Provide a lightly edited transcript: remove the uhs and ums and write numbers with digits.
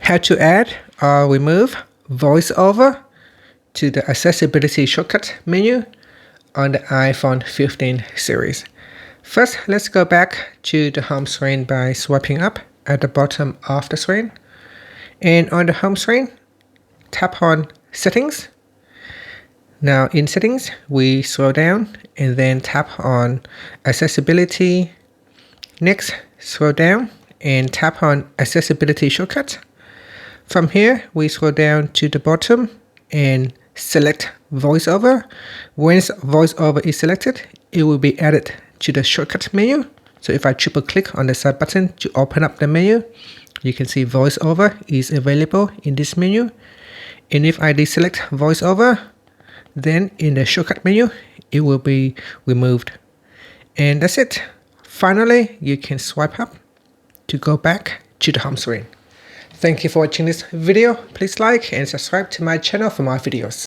How to add or remove VoiceOver to the accessibility shortcut menu on the iPhone 15 series. First, let's go back to the home screen by swiping up at the bottom of the screen. And on the home screen, tap on Settings. Now in Settings, we scroll down and then tap on Accessibility. Next, scroll down and tap on Accessibility Shortcut. From here, we scroll down to the bottom and select VoiceOver. Once VoiceOver is selected, it will be added to the shortcut menu. So if I triple click on the side button to open up the menu, you can see VoiceOver is available in this menu. And if I deselect VoiceOver, then in the shortcut menu, it will be removed. And that's it. Finally, you can swipe up to go back to the home screen. Thank you for watching this video. Please like and subscribe to my channel for more videos.